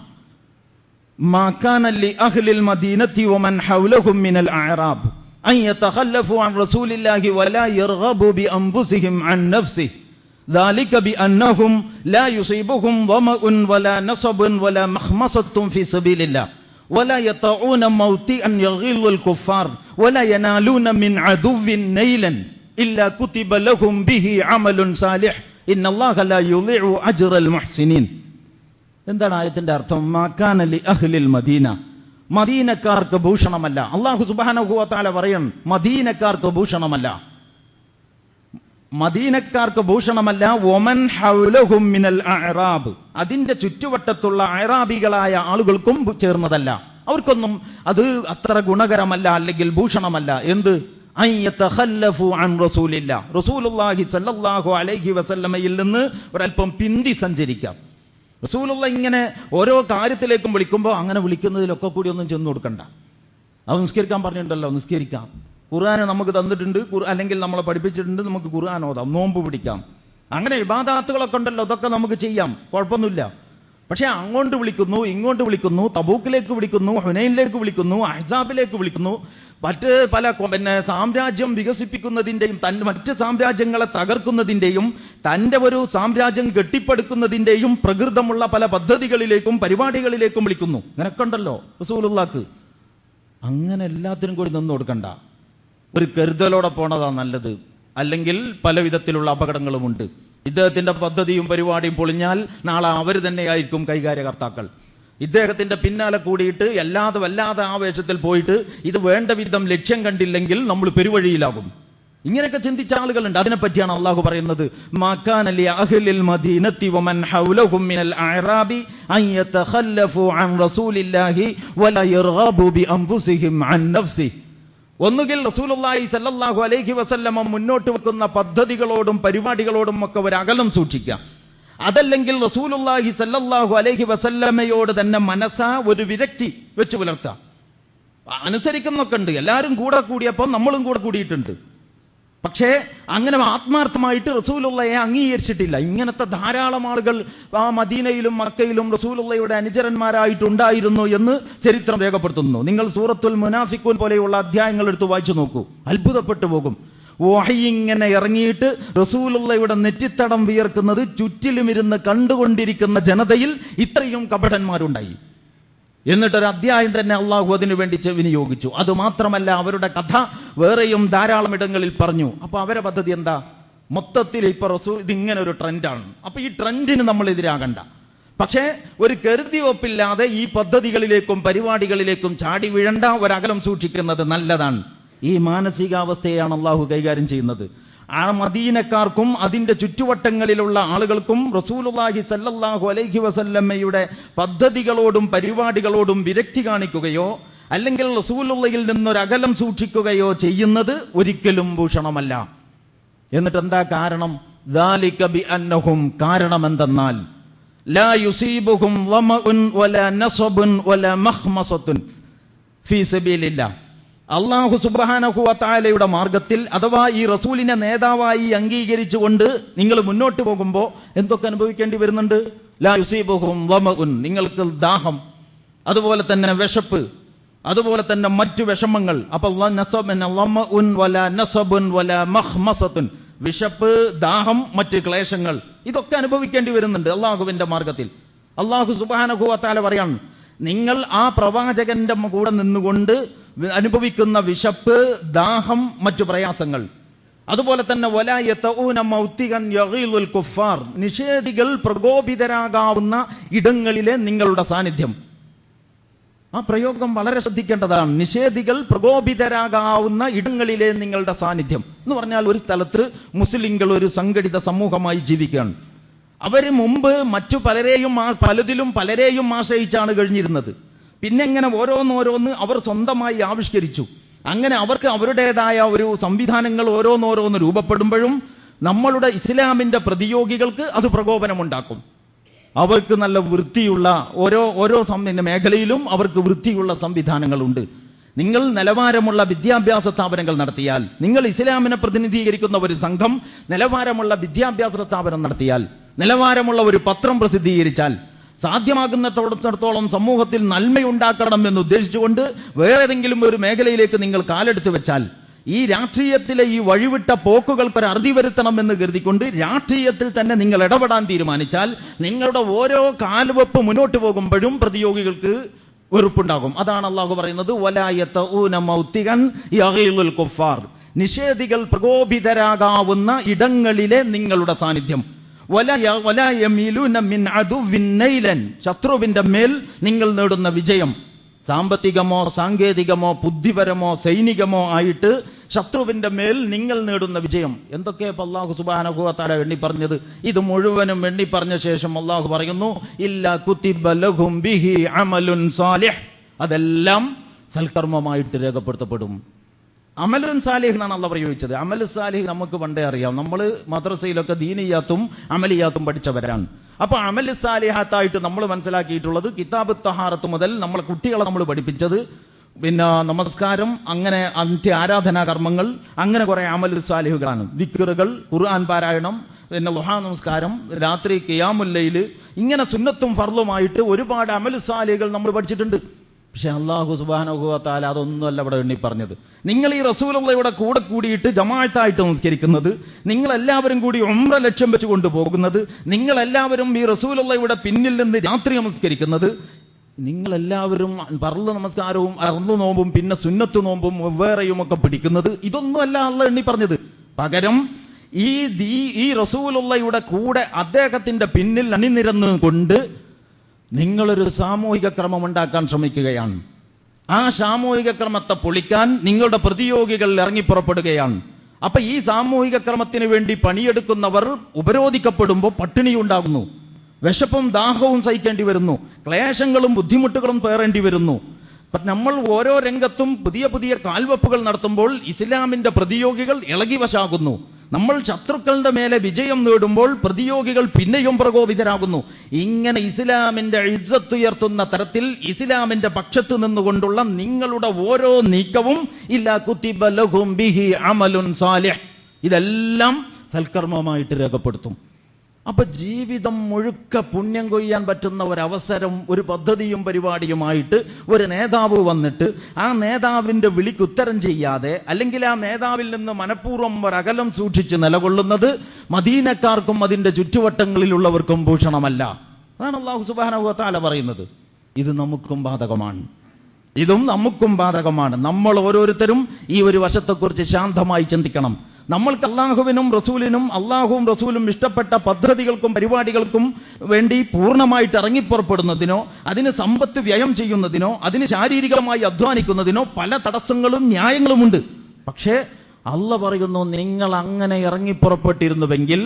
മാ കാന ലി അഹ്ലിൽ മദീനത്തി വമൻ ഹൗലഹും മിനൽ അഅറാബ് അൻ യതഖല്ലഫു അൻ റസൂലില്ലാഹി വലാ യർഗബു ബി അൻഫുസിഹിം അൻ നഫ്സിഹി ذلك بأنهم لا يصيبهم ظمأ ولا نصب ولا مخمصة في سبيل الله ولا يطعون موطئا يغيظ الكفار ولا ينالون من عدو نيلا إلا كتب لهم به عمل صالح إن الله لا يضيع أجر المحسنين. എന്താണ് ആയത്തിന്റെ അർത്ഥം? മാകാന ലി അഹ്ലിൽ മദീന, മദീനക്കാർക്ക് ഭൂഷണമല്ല. അല്ലാഹു സുബ്ഹാനഹു വ തആല പറയൻ മദീനക്കാർക്ക് ഭൂഷണമല്ല, മദീനക്കാർക്ക് ഭൂഷണമല്ല. വമൻ ഹൗലഹും മിനൽ അഅറാബ്, അതിന്റെ ചുറ്റുവട്ടത്തുള്ള അഅറാബികളായ ആളുകൾക്കും ചേർന്നതല്ല. അവർക്കൊന്നും അത് അത്ര ഗുണകരമല്ല, അല്ലെങ്കിൽ ഭൂഷണമല്ല. എന്ത്? അൻ യതഖല്ലഫു അൻ റസൂലില്ലാ, റസൂലുള്ളാഹി സ്വല്ലല്ലാഹു അലൈഹി വസല്ലമയിൽ നിന്ന് ഒരല്പം പിന്തി സഞ്ചരിക്കാം. റസൂലുള്ള ഇങ്ങനെ ഓരോ കാര്യത്തിലേക്കും വിളിക്കുമ്പോൾ അങ്ങനെ വിളിക്കുന്നതിലൊക്കെ കൂടി ഒന്നും ചെന്ന് കൊടുക്കണ്ട. അത് നിസ്കരിക്കാൻ പറഞ്ഞിട്ടുണ്ടല്ലോ, നിസ്കരിക്കാം. ഖുർആൻ നമുക്ക് തന്നിട്ടുണ്ട്, അല്ലെങ്കിൽ നമ്മളെ പഠിപ്പിച്ചിട്ടുണ്ട്, നമുക്ക് ഖുർആൻ ഓതാം, നോമ്പ് പിടിക്കാം, അങ്ങനെ ഇബാദത്തുകളൊക്കെ ഉണ്ടല്ലോ, അതൊക്കെ നമുക്ക് ചെയ്യാം, കുഴപ്പമൊന്നുമില്ല. പക്ഷെ അങ്ങോട്ട് വിളിക്കുന്നു, ഇങ്ങോട്ട് വിളിക്കുന്നു, തബൂക്കിലേക്ക് വിളിക്കുന്നു, ഹുനൈനിലേക്ക് വിളിക്കുന്നു, അഹ്സാബിലേക്ക് വിളിക്കുന്നു, മറ്റ് പല സാമ്രാജ്യം വികസിപ്പിക്കുന്നതിൻ്റെയും മറ്റ് സാമ്രാജ്യങ്ങളെ തകർക്കുന്നതിൻ്റെയും തൻ്റെ ഒരു സാമ്രാജ്യം കെട്ടിപ്പടുക്കുന്നതിൻ്റെയും പ്രകൃതമുള്ള പല പദ്ധതികളിലേക്കും പരിപാടികളിലേക്കും വിളിക്കുന്നു. അങ്ങനെയൊക്കെ ഉണ്ടല്ലോ റസൂലുള്ളാഹ്ക്ക്. അങ്ങനെ എല്ലാത്തിനും കൂടി നിന്ന് കൊടുക്കണ്ട, ഒരു കരുതലോടെ പോണതാണ് നല്ലത്. അല്ലെങ്കിൽ പല വിധത്തിലുള്ള അപകടങ്ങളുമുണ്ട്. ഇദ്ദേഹത്തിന്റെ പദ്ധതിയും പരിപാടിയും പൊളിഞ്ഞാൽ നാളെ അവർ തന്നെയായിരിക്കും കൈകാര്യകർത്താക്കൾ. ഇദ്ദേഹത്തിന്റെ പിന്നാലെ കൂടിയിട്ട് വല്ലാതെ ആവേശത്തിൽ പോയിട്ട് ഇത് വേണ്ട വിധം ലക്ഷ്യം കണ്ടില്ലെങ്കിൽ നമ്മൾ പെരുവഴിയിലാകും. ഇങ്ങനെയൊക്കെ ചിന്തിച്ച ആളുകളുണ്ട്. അതിനെപ്പറ്റിയാണ് അള്ളാഹു പറയുന്നത്, മാ കാന ലി അഹ്ലിൽ മദീനത്തി വമൻ ഹൗലഹും മിനൽ അഅറാബി അൻ യതഖല്ലഫു അൻ റസൂലില്ലാഹി വലാ യർഗബു ബി അൻഫുസിഹിം അൻ നഫ്സിഹി. ഒന്നുകിൽ റസൂലുള്ളാഹി സ്വല്ലല്ലാഹു അലൈഹി വസല്ലമ മുന്നോട്ട് വെക്കുന്ന പദ്ധതികളോടും പരിപാടികളോടും ഒക്കെ ഒരു അകലം സൂക്ഷിക്കുക. അതല്ലെങ്കിൽ റസൂലുള്ളാഹി സ്വല്ലല്ലാഹു അലൈഹി വസല്ലമയോട് തന്നെ മനസ്സാ ഒരു വിരക്തി വെച്ച് പുലർത്തുക. അനുസരിക്കുന്നൊക്കെ ഉണ്ട്, എല്ലാവരും കൂടെ കൂടിയപ്പോൾ നമ്മളും കൂടെ കൂടിയിട്ടുണ്ട്. പക്ഷേ അങ്ങനെ ആത്മാർത്ഥമായിട്ട് റസൂലുള്ളയെ അംഗീകരിച്ചിട്ടില്ല. ഇങ്ങനത്തെ ധാരാളം ആളുകൾ ആ മദീനയിലും മക്കയിലും റസൂലുള്ളയുടെ അനുചരന്മാരായിട്ടുണ്ടായിരുന്നു എന്ന് ചരിത്രം രേഖപ്പെടുത്തുന്നു. നിങ്ങൾ സൂറത്തുൽ മുനാഫിഖൂൻ പോലെയുള്ള അധ്യായങ്ങൾ എടുത്ത് വായിച്ചു നോക്കൂ, അത്ഭുതപ്പെട്ടു പോകും. വഹി ഇങ്ങനെ ഇറങ്ങിയിട്ട് റസൂലുള്ളയുടെ നെറ്റിത്തടം വിയർക്കുന്നത് ചുറ്റിലുമിരുന്ന് കണ്ടുകൊണ്ടിരിക്കുന്ന ജനതയിൽ ഇത്രയും കപടന്മാരുണ്ടായി. എന്നിട്ടൊരു അധ്യായം തന്നെ അള്ളാഹു അതിനു വേണ്ടി വിനിയോഗിച്ചു. അതുമാത്രമല്ല, അവരുടെ കഥ വേറെയും ധാരാളം ഇടങ്ങളിൽ പറഞ്ഞു. അപ്പൊ അവരെ പദ്ധതി എന്താ? മൊത്തത്തിൽ ഇപ്പൊ റസൂൽ ഇതിങ്ങനെ ഒരു ട്രെൻഡാണ്, അപ്പൊ ഈ ട്രെൻഡിന് നമ്മൾ എതിരാകണ്ട. പക്ഷേ ഒരു കരുതി വെപ്പില്ലാതെ ഈ പദ്ധതികളിലേക്കും പരിപാടികളിലേക്കും ചാടി വീഴണ്ട, ഒരകലം സൂക്ഷിക്കുന്നത് നല്ലതാണ്. ഈ മാനസികാവസ്ഥയാണ് അള്ളാഹു കൈകാര്യം ചെയ്യുന്നത്. ആ മദീനക്കാർക്കും അതിന്റെ ചുറ്റുവട്ടങ്ങളിലുള്ള ആളുകൾക്കും റസൂലുള്ളാഹി സ്വല്ലല്ലാഹു അലൈഹി വസല്ലമയുടെ പദ്ധതികളോടും പരിപാടികളോടും വിരക്തി കാണിക്കുകയോ അല്ലെങ്കിൽ റസൂലുള്ളയിൽ നിന്നൊരകലം സൂക്ഷിക്കുകയോ ചെയ്യുന്നത് ഒരിക്കലും ഭൂഷണമല്ല. എന്നിട്ട് എന്താ കാരണം? ദാലിക ബിഅന്നഹും, കാരണമെന്തെന്നാൽ ലാ യുസീബുഹും ളമഉൻ വലാ നസബുൻ വലാ മഖ്മസത്തുൻ ഫീ സബീലില്ലാഹ്. അല്ലാഹു സുബ്ഹാനഹു വ തആലയുടെ മാർഗത്തിൽ അഥവാ ഈ റസൂലിനെ നേതാവായി അംഗീകരിച്ചുകൊണ്ട് നിങ്ങൾ മുന്നോട്ട് പോകുമ്പോൾ എന്തൊക്കെ അനുഭവിക്കേണ്ടി വരുന്നുണ്ട്? ലാ യുസീബുഹും ളമഉൻ, നിങ്ങൾക്ക് ദാഹം, അതുപോലെ തന്നെ വിശപ്പ്, അതുപോലെ തന്നെ മറ്റു വിഷമങ്ങൾ. അപ്പോൾ ളമഉൻ വലാ നസബുൻ വലാ മഖ്മസത്തുൻ, വിശപ്പ്, ദാഹം, മറ്റ് ക്ലേശങ്ങൾ, ഇതൊക്കെ അനുഭവിക്കേണ്ടി വരുന്നുണ്ട് അള്ളാഹുവിന്റെ മാർഗത്തിൽ. അല്ലാഹു സുബ്ഹാനഹു വ തആല പറയാണ്, നിങ്ങൾ ആ പ്രവാചകന്റെ കൂടെ നിന്നുകൊണ്ട് അനുഭവിക്കുന്ന വിശപ്പ്, ദാഹം, മറ്റു പ്രയാസങ്ങൾ, അതുപോലെ തന്നെ വലാ യതഊന മൗതികൻ യഗീലുൽ കുഫാർ, നിഷേധികൾ പ്രകോപിതരാകാവുന്ന ഇടങ്ങളിലെ നിങ്ങളുടെ സാന്നിധ്യം. ആ പ്രയോഗം വളരെ ശ്രദ്ധിക്കേണ്ടതാണ്. നിഷേധികൾ പ്രകോപിതരാകാവുന്ന ഇടങ്ങളിലെ നിങ്ങളുടെ സാന്നിധ്യം എന്ന് പറഞ്ഞാൽ, ഒരു സ്ഥലത്ത് മുസ്ലിങ്ങൾ ഒരു സംഘടിത സമൂഹമായി ജീവിക്കുകയാണ്. അവർ മുമ്പ് മറ്റു പലതിലും പലരെയും ആശ്രയിച്ചാണ് കഴിഞ്ഞിരുന്നത്. പിന്നെ ഇങ്ങനെ ഓരോന്നോരോന്ന് അവർ സ്വന്തമായി ആവിഷ്കരിച്ചു. അങ്ങനെ അവർക്ക് അവരുടേതായ ഒരു സംവിധാനങ്ങൾ ഓരോന്നോരോന്ന് രൂപപ്പെടുമ്പോഴും നമ്മളുടെ ഇസ്ലാമിന്റെ പ്രതിയോഗികൾക്ക് അത് പ്രകോപനമുണ്ടാക്കും. അവർക്ക് നല്ല വൃത്തിയുള്ള ഓരോ മേഖലയിലും അവർക്ക് വൃത്തിയുള്ള സംവിധാനങ്ങളുണ്ട്. നിങ്ങൾ നിലവാരമുള്ള വിദ്യാഭ്യാസ സ്ഥാപനങ്ങൾ നടത്തിയാൽ, നിങ്ങൾ ഇസ്ലാമിനെ പ്രതിനിധീകരിക്കുന്ന ഒരു സംഘം നിലവാരമുള്ള വിദ്യാഭ്യാസ സ്ഥാപനം നടത്തിയാൽ, നിലവാരമുള്ള ഒരു പത്രം പ്രസിദ്ധീകരിച്ചാൽ, സാധ്യമാകുന്നിടത്തോളം സമൂഹത്തിൽ നന്മയുണ്ടാക്കണം എന്ന് ഉദ്ദേശിച്ചുകൊണ്ട് വേറെതെങ്കിലും ഒരു മേഖലയിലേക്ക് നിങ്ങൾ കാലെടുത്ത് വെച്ചാൽ, ഈ രാഷ്ട്രീയത്തിലെ ഈ വഴിവിട്ട പോക്കുകൾക്ക് ഒരു അറുതി വരുത്തണം എന്ന് കരുതിക്കൊണ്ട് രാഷ്ട്രീയത്തിൽ തന്നെ നിങ്ങൾ ഇടപെടാൻ തീരുമാനിച്ചാൽ, നിങ്ങളുടെ ഓരോ കാൽവെപ്പ് മുന്നോട്ട് പോകുമ്പോഴും പ്രതിയോഗികൾക്ക് വെറുപ്പുണ്ടാകും. അതാണ് അള്ളാഹു പറയുന്നത്, വലാ യതഊന മൗതികൻ യഗീലുൽ കുഫാർ, നിഷേധികൾ പ്രകോപിതരാകാവുന്ന ഇടങ്ങളിലെ നിങ്ങളുടെ സാന്നിധ്യം. വലാ യമീലൂന മിൻ അദുവിൻ നൈലൻ, ശത്രുവിന്റെ മേൽ നിങ്ങൾ നേടുന്ന വിജയം. സാമ്പത്തികമോ സാങ്കേതികമോ ബുദ്ധിപരമോ സൈനികമോ ആയിട്ട് ശത്രുവിന്റെ മേൽ നിങ്ങൾ നേടുന്ന വിജയം. എന്തൊക്കെ അല്ലാഹു സുബ്ഹാനഹു വ തആല എണ്ണി പറഞ്ഞത്. ഇത് മുഴുവനും എണ്ണി പറഞ്ഞ ശേഷം അല്ലാഹു പറയുന്നു, ഇല്ലാ കുതിബ ലഹും ബിഹി അമലുൻ സാലിഹ്, അതെല്ലാം സൽക്കർമ്മമായിട്ട് രേഖപ്പെടുത്തപ്പെടും. അമലുൻ സാലിഹ് എന്നാണ് അള്ളാഹ് പ്രയോഗിച്ചത്. അമൽ സാലിഹ് നമുക്ക് പണ്ടേ അറിയാം. നമ്മൾ മദ്രസയിലൊക്കെ ദീനിയാത്തും അമലിയാത്തും പഠിച്ചവരാണ്. അപ്പൊ അമൽ സാലിഹാത്തായിട്ട് നമ്മൾ മനസ്സിലാക്കിയിട്ടുള്ളത് കിതാബ് തഹാറത്ത് മുതൽ നമ്മളെ കുട്ടികളെ നമ്മൾ പഠിപ്പിച്ചത്, പിന്നെ നമസ്കാരം, അങ്ങനെ ആരാധനാ കർമ്മങ്ങൾ, അങ്ങനെ കുറെ അമൽ സാലിഹുകളാണ്. ദിക്റുകൾ, ഖുർആൻ പാരായണം, പിന്നെ ളുഹാ നമസ്കാരം, രാത്രി ഖിയാമുൽ ലൈൽ, ഇങ്ങനെ സുന്നത്തും ഫർളുമായിട്ട് ഒരുപാട് അമൽ സാലിഹുകൾ നമ്മൾ പഠിച്ചിട്ടുണ്ട്. പക്ഷെ അല്ലാഹു സുബ്ഹാനഹു വ തആല അതൊന്നുമല്ല ഇവിടെ എണ്ണി പറഞ്ഞത്. നിങ്ങൾ ഈ റസൂലുള്ളാഹിയുടെ കൂടെ കൂടിയിട്ട് ജമാഅത്തായിട്ട് നമസ്കരിക്കുന്നത്, നിങ്ങളെല്ലാവരും കൂടി ഉംറ ലക്ഷ്യം വെച്ച് കൊണ്ടുപോകുന്നത്, നിങ്ങളെല്ലാവരും ഈ റസൂലുള്ളാഹിയുടെ പിന്നിൽ നിന്ന് രാത്രി നമസ്കരിക്കുന്നത്, നിങ്ങളെല്ലാവരും ഫർള് നമസ്കാരവും അർള് നോമ്പും പിന്നെ സുന്നത്ത് നോമ്പും വെവ്വേറെയും ഒക്കെ പിടിക്കുന്നത്, ഇതൊന്നുമല്ല അല്ലാഹ് എണ്ണി പറഞ്ഞത്. പകരം ഈ റസൂലുള്ളാഹിയുടെ കൂടെ അദ്ദേഹത്തിന്റെ പിന്നിൽ അണിനിരന്നു കൊണ്ട് നിങ്ങളൊരു സാമൂഹിക ക്രമം ഉണ്ടാക്കാൻ ശ്രമിക്കുകയാണ്. ആ സാമൂഹിക ക്രമത്തെ പൊളിക്കാൻ നിങ്ങളുടെ പ്രതിയോഗികൾ ഇറങ്ങിപ്പുറപ്പെടുകയാണ്. അപ്പൊ ഈ സാമൂഹിക ക്രമത്തിന് വേണ്ടി പണിയെടുക്കുന്നവർ ഉപരോധിക്കപ്പെടുമ്പോൾ പട്ടിണിയുണ്ടാകുന്നു, വിശപ്പും ദാഹവും സഹിക്കേണ്ടി വരുന്നു, ക്ലേശങ്ങളും ബുദ്ധിമുട്ടുകളും പേറേണ്ടി വരുന്നു. നമ്മൾ ഓരോ രംഗത്തും പുതിയ പുതിയ കാൽവെപ്പുകൾ നടത്തുമ്പോൾ ഇസ്ലാമിന്റെ പ്രതിയോഗികൾ ഇളകി വശാകുന്നു. നമ്മൾ ശത്രുക്കളുടെ മേലെ വിജയം നേടുമ്പോൾ പ്രതിയോഗികൾ പിന്നെയും പ്രകോപിതരാകുന്നു. ഇങ്ങനെ ഇസ്ലാമിന്റെ ഇസ്സത്ത് ഉയർത്തുന്ന തരത്തിൽ ഇസ്ലാമിന്റെ പക്ഷത്ത് നിന്നുകൊണ്ടുള്ള നിങ്ങളുടെ ഓരോ നീക്കവും ഇല്ലാ കുതിബ ലഹും ബിഹി അമലുൻ സാലിഹ്, ഇതെല്ലാം സൽക്കർമ്മമായിട്ട് രേഖപ്പെടുത്തും. അപ്പൊ ജീവിതം മുഴുക്ക പുണ്യം കൊയ്യാൻ പറ്റുന്ന ഒരവസരം, ഒരു പദ്ധതിയും പരിപാടിയുമായിട്ട് ഒരു നേതാവ് വന്നിട്ട് ആ നേതാവിന്റെ വിളിക്ക് ഉത്തരം ചെയ്യാതെ, അല്ലെങ്കിൽ ആ നേതാവിൽ നിന്ന് മനഃപൂർവ്വം ഒരകലം സൂക്ഷിച്ച് നിലകൊള്ളുന്നത് മദീനക്കാർക്കും അതിന്റെ ചുറ്റുവട്ടങ്ങളിലുള്ളവർക്കും ഭൂഷണമല്ല. അതാണ് അല്ലാഹു സുബ്ഹാനഹു വ തആല പറയുന്നത്. ഇത് നമുക്കും ബാധകമാണ്, ഇതും നമുക്കും ബാധകമാണ്. നമ്മൾ ഓരോരുത്തരും ഈ ഒരു വശത്തെക്കുറിച്ച് ശാന്തമായി ചിന്തിക്കണം. നമ്മൾക്ക് അള്ളാഹുവിനും റസൂലിനും, അള്ളാഹുവും റസൂലും ഇഷ്ടപ്പെട്ട പദ്ധതികൾക്കും പരിപാടികൾക്കും വേണ്ടി പൂർണ്ണമായിട്ട് ഇറങ്ങിപ്പുറപ്പെടുന്നതിനോ, അതിന് സമ്പത്ത് വ്യയം ചെയ്യുന്നതിനോ, അതിന് ശാരീരികമായി അധ്വാനിക്കുന്നതിനോ പല തടസ്സങ്ങളും ന്യായങ്ങളുമുണ്ട്. പക്ഷേ അള്ളാഹ് പറയുന്നു, നിങ്ങൾ അങ്ങനെ ഇറങ്ങിപ്പുറപ്പെട്ടിരുന്നുവെങ്കിൽ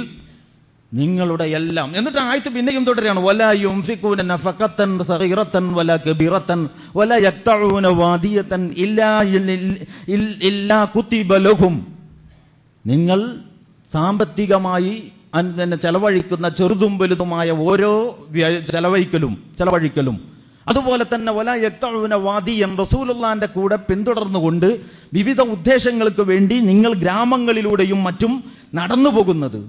നിങ്ങളുടെ എല്ലാം, എന്നിട്ട് ആയത്ത് പിന്നെയും തുടരുകയാണ്, വലാ യുൻഫിഖൂന നഫഖതൻ സഗീറതൻ വലാ കബീറതൻ വലാ യഖ്തഊന വാദിയതൻ ഇല്ലാ കുതിബ ലഹും. നിങ്ങൾ സാമ്പത്തികമായി ചെലവഴിക്കുന്ന ചെറുതും വലുതുമായ ഓരോ ചെലവഴിക്കലും, അതുപോലെ തന്നെ വലാ യഖ്തഊന വാദിയൻ, റസൂലുള്ളാഹിന്റെ കൂടെ പിന്തുടർന്നുകൊണ്ട് വിവിധ ഉദ്ദേശങ്ങൾക്ക് വേണ്ടി നിങ്ങൾ ഗ്രാമങ്ങളിലൂടെയും മറ്റും നടന്നു പോകുന്നത്,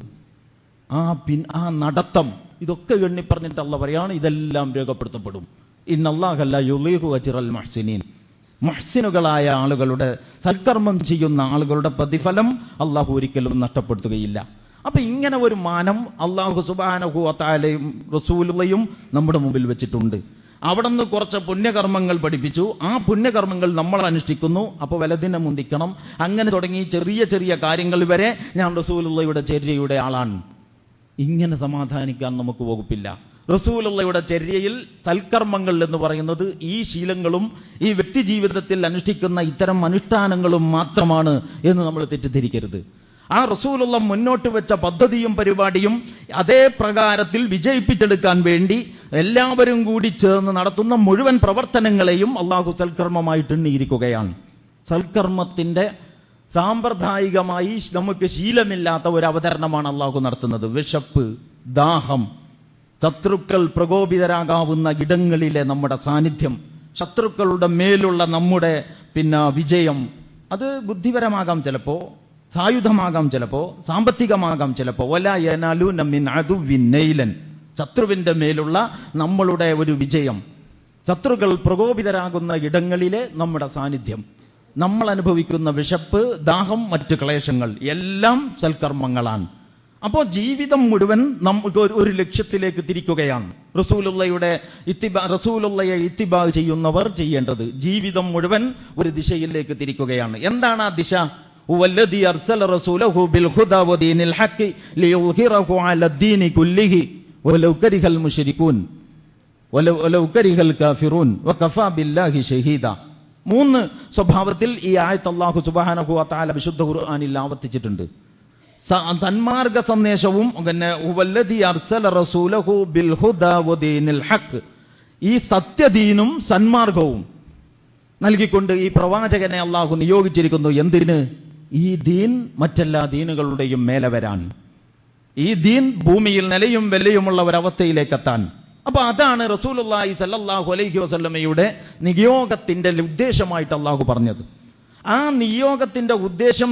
ആ നടത്തം, ഇതൊക്കെ എണ്ണി പറഞ്ഞിട്ട് അല്ലാഹ് പറയാണ്, ഇതെല്ലാം രേഖപ്പെടുത്തപ്പെടും. ഇന്നല്ലാഹ ലാ യുളീഹു അജ്റൽ മുഹ്സിനീൻ, മുഹ്സിനുകളായ ആളുകളുടെ, സൽക്കർമ്മം ചെയ്യുന്ന ആളുകളുടെ പ്രതിഫലം അള്ളാഹു ഒരിക്കലും നഷ്ടപ്പെടുത്തുകയില്ല. അപ്പൊ ഇങ്ങനെ ഒരു മാനം അള്ളാഹു സുബ്ഹാനഹു വ തആലയും റസൂലുള്ളയും നമ്മുടെ മുമ്പിൽ വെച്ചിട്ടുണ്ട്. അവിടെ നിന്ന് കുറച്ച് പുണ്യകർമ്മങ്ങൾ പഠിപ്പിച്ചു. ആ പുണ്യകർമ്മങ്ങൾ നമ്മൾ അനുഷ്ഠിക്കുന്നു. അപ്പോൾ വലതിനെ മുന്തിക്കണം. അങ്ങനെ തുടങ്ങി ചെറിയ ചെറിയ കാര്യങ്ങൾ വരെ ഞാൻ റസൂലുള്ളാഹിയുടെ ചര്യയുടെ ആളാണ്. ഇങ്ങനെ സമാധാനിക്കാൻ നമുക്ക് വകുപ്പില്ല. റസൂലുള്ളാഹിയുടെ ചര്യയിൽ സൽക്കർമ്മങ്ങൾ എന്ന് പറയുന്നത് ഈ ശീലങ്ങളും ഈ വ്യക്തി ജീവിതത്തിൽ അനുഷ്ഠിക്കുന്ന ഇത്തരം അനുഷ്ഠാനങ്ങളും മാത്രമാണ് എന്ന് നമ്മൾ തെറ്റിദ്ധരിക്കരുത്. ആ റസൂലുള്ള മുന്നോട്ട് വെച്ച പദ്ധതിയും പരിപാടിയും അതേ പ്രകാരത്തിൽ വിജയിപ്പിച്ചെടുക്കാൻ വേണ്ടി എല്ലാവരും കൂടി ചേർന്ന് നടത്തുന്ന മുഴുവൻ പ്രവർത്തനങ്ങളെയും അള്ളാഹു സൽക്കർമ്മമായിട്ട് എണ്ണിയിരിക്കുകയാണ്. സൽക്കർമ്മത്തിൻ്റെ സാമ്പ്രദായികമായി നമുക്ക് ശീലമില്ലാത്ത ഒരു അവതരണമാണ് അള്ളാഹു നടത്തുന്നത്. വിശപ്പ്, ദാഹം, ശത്രുക്കൾ പ്രകോപിതരാകാവുന്ന ഇടങ്ങളിലെ നമ്മുടെ സാന്നിധ്യം, ശത്രുക്കളുടെ മേലുള്ള നമ്മുടെ വിജയം, അത് ബുദ്ധിപരമാകാം, ചിലപ്പോൾ സായുധമാകാം, ചിലപ്പോൾ സാമ്പത്തികമാകാം, ചിലപ്പോൾ ശത്രുവിൻ്റെ മേലുള്ള നമ്മളുടെ ഒരു വിജയം, ശത്രുക്കൾ പ്രകോപിതരാകുന്ന ഇടങ്ങളിലെ നമ്മുടെ സാന്നിധ്യം, നമ്മൾ അനുഭവിക്കുന്ന വിശപ്പ്, ദാഹം, മറ്റ് ക്ലേശങ്ങൾ എല്ലാം സൽക്കർമ്മങ്ങളാണ്. അപ്പോൾ ജീവിതം മുഴുവൻ നമുക്ക് ഒരു ലക്ഷ്യത്തിലേക്ക് തിരിക്കുകയാണ്. റസൂലുള്ളാഹിയെ ഇത്തിബാ ചെയ്യുന്നവർ ചെയ്യേണ്ടത് ജീവിതം മുഴുവൻ ഒരു ദിശയിലേക്ക് തിരിക്കുകയാണ്. എന്താണ് ആ ദിശ? വല്ലദീ അർസല റസൂലഹു ബിൽ ഹുദാ വദീനിൽ ഹഖ് ലിയുദ്ഹിറഹു അലദ്ദീനി കുല്ലിഹി വലൗ കരിഹൽ മുശ്രികൂൻ വലൗ കരിഹൽ കാഫിറൂൻ വകഫാ ബില്ലാഹി ഷഹീദ. 3 സ്വഭാവത്തിൽ ഈ ആയത്ത് അല്ലാഹു സുബ്ഹാനഹു വ തആല വിശുദ്ധ ഖുർആനിൽ ആവർത്തിച്ചിട്ടുണ്ട്. സന്മാർഗ സന്ദേശവും വല്ലദീ അർസല റസൂലഹു ബിൽ ഹുദാ വദീനിൽ ഹഖ്, ഈ സത്യദീനും സന്മാർഗവും നൽകിക്കൊണ്ട് ഈ പ്രവാചകനെ അല്ലാഹു നിയോഗിച്ചിരിക്കുന്നു. എന്തിന്? ഈ ദീൻ മറ്റെല്ലാ ദീനുകളുടെയും മേലെ വരാൻ, ഈ ദീൻ ഭൂമിയിൽ നിലയും വെല്ലയുമുള്ള ഒരവസ്ഥയിലേക്കെത്താൻ. അപ്പൊ അതാണ് റസൂലുള്ളാഹി സ്വല്ലല്ലാഹു അലൈഹി വസല്ലമയുടെ നിയോഗത്തിന്റെ ഉദ്ദേശമായിട്ട് അല്ലാഹു പറഞ്ഞത്. ആ നിയോഗത്തിന്റെ ഉദ്ദേശം